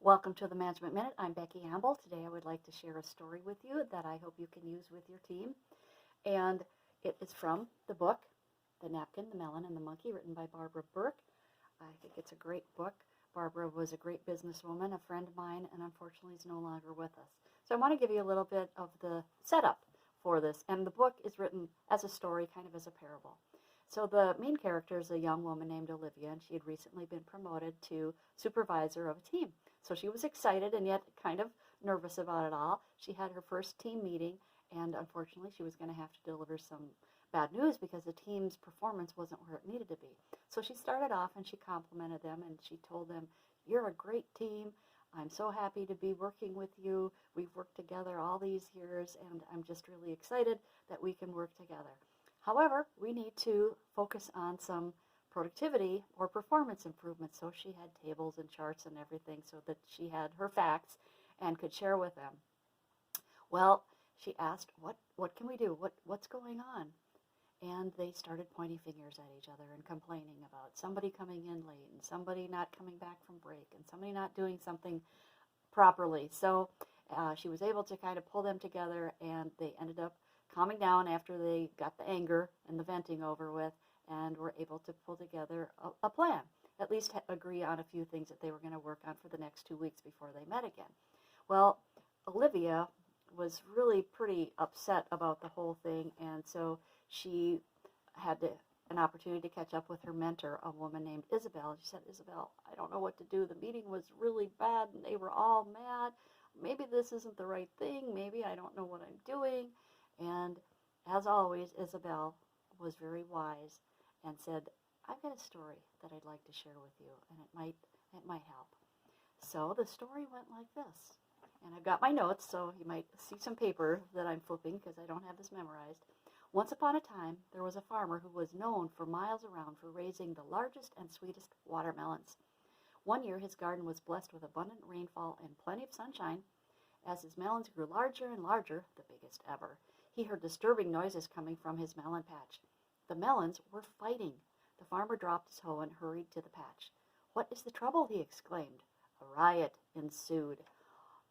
Welcome to the Management Minute. I'm Becky Amble. Today I would like to share a story with you that I hope you can use with your team. And it is from the book, The Napkin, the Melon, and the Monkey, written by Barbara Burke. I think it's a great book. Barbara was a great businesswoman, a friend of mine, and unfortunately is no longer with us. So I want to give you a little bit of the setup for this. And the book is written as a story, kind of as a parable. So the main character is a young woman named Olivia, and she had recently been promoted to supervisor of a team. So she was excited and yet kind of nervous about it all. She had her first team meeting, and unfortunately she was going to have to deliver some bad news because the team's performance wasn't where it needed to be. So she started off and she complimented them and she told them, "You're a great team. I'm so happy to be working with you. We've worked together all these years, and I'm just really excited that we can work together. However, we need to focus on some productivity or performance improvement." So she had tables and charts and everything so that she had her facts and could share with them. Well, she asked, what can we do? What's going on? And they started pointing fingers at each other and complaining about somebody coming in late and somebody not coming back from break and somebody not doing something properly. So she was able to kind of pull them together, and they ended up calming down after they got the anger and the venting over with, and were able to pull together a plan, at least agree on a few things that they were going to work on for the next 2 weeks before they met again. Well, Olivia was really pretty upset about the whole thing, and so she had an opportunity to catch up with her mentor, a woman named Isabel. She said, "Isabel, I don't know what to do. The meeting was really bad, and they were all mad. Maybe this isn't the right thing. Maybe I don't know what I'm doing." And as always, Isabel was very wise and said, "I've got a story that I'd like to share with you, and it might help." So the story went like this. And I've got my notes, so you might see some paper that I'm flipping because I don't have this memorized. Once upon a time, there was a farmer who was known for miles around for raising the largest and sweetest watermelons. One year, his garden was blessed with abundant rainfall and plenty of sunshine. As his melons grew larger and larger, the biggest ever, he heard disturbing noises coming from his melon patch. The melons were fighting. The farmer dropped his hoe and hurried to the patch. "What is the trouble?" he exclaimed. A riot ensued.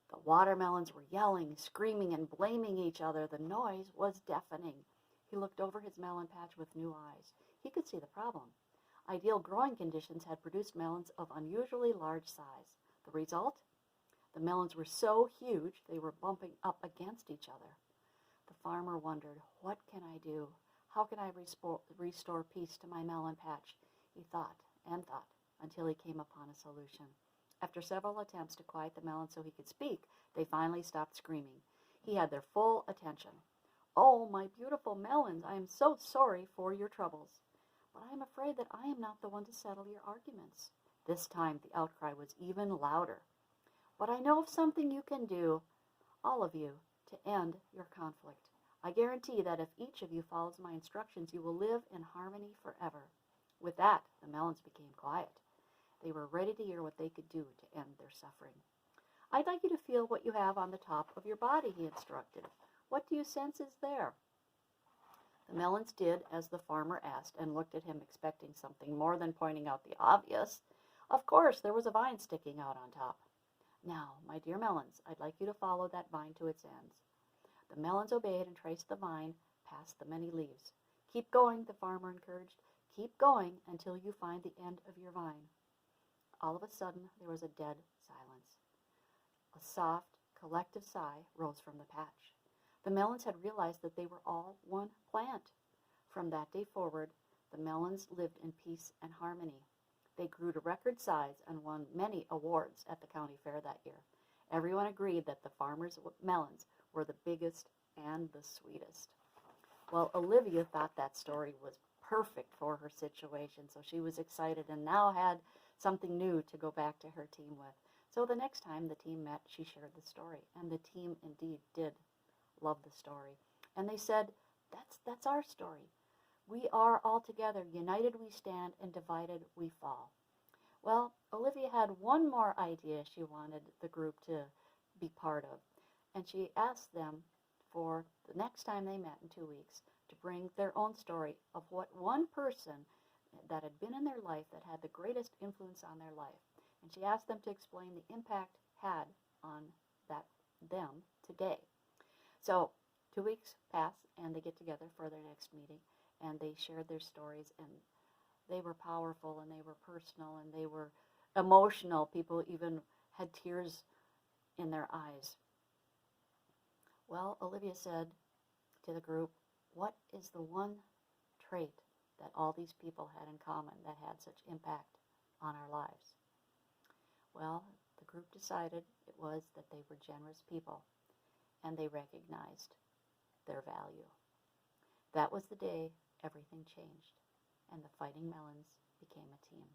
The watermelons were yelling, screaming, and blaming each other. The noise was deafening. He looked over his melon patch with new eyes. He could see the problem. Ideal growing conditions had produced melons of unusually large size. The result? The melons were so huge they were bumping up against each other. The farmer wondered, "What can I do? How can I restore peace to my melon patch?" He thought and thought until he came upon a solution. After several attempts to quiet the melons so he could speak, they finally stopped screaming. He had their full attention. "Oh, my beautiful melons, I am so sorry for your troubles. But I am afraid that I am not the one to settle your arguments." This time the outcry was even louder. "But I know of something you can do, all of you, to end your conflict. I guarantee that if each of you follows my instructions, you will live in harmony forever." With that, the melons became quiet. They were ready to hear what they could do to end their suffering. "I'd like you to feel what you have on the top of your body," he instructed. "What do you sense is there?" The melons did as the farmer asked and looked at him expecting something more than pointing out the obvious. Of course, there was a vine sticking out on top. "Now, my dear melons, I'd like you to follow that vine to its ends." The melons obeyed and traced the vine past the many leaves. "Keep going," the farmer encouraged. "Keep going until you find the end of your vine." All of a sudden, there was a dead silence. A soft, collective sigh rose from the patch. The melons had realized that they were all one plant. From that day forward, the melons lived in peace and harmony. They grew to record size and won many awards at the county fair that year. Everyone agreed that the farmer's melons were the biggest and the sweetest. Well, Olivia thought that story was perfect for her situation, so she was excited and now had something new to go back to her team with. So the next time the team met, she shared the story, and the team indeed did love the story. And they said, that's our story. We are all together. United we stand, and divided we fall." Well, Olivia had one more idea she wanted the group to be part of, and she asked them for the next time they met in 2 weeks to bring their own story of what one person that had been in their life that had the greatest influence on their life. And she asked them to explain the impact had on them today. So 2 weeks pass, and they get together for their next meeting, and they shared their stories, and they were powerful, and they were personal, and they were emotional. People even had tears in their eyes. Well, Olivia said to the group, what is the one trait that all these people had in common that had such impact on our lives? Well, the group decided it was that they were generous people, and they recognized their value. That was the day everything changed, and the Fighting Melons became a team.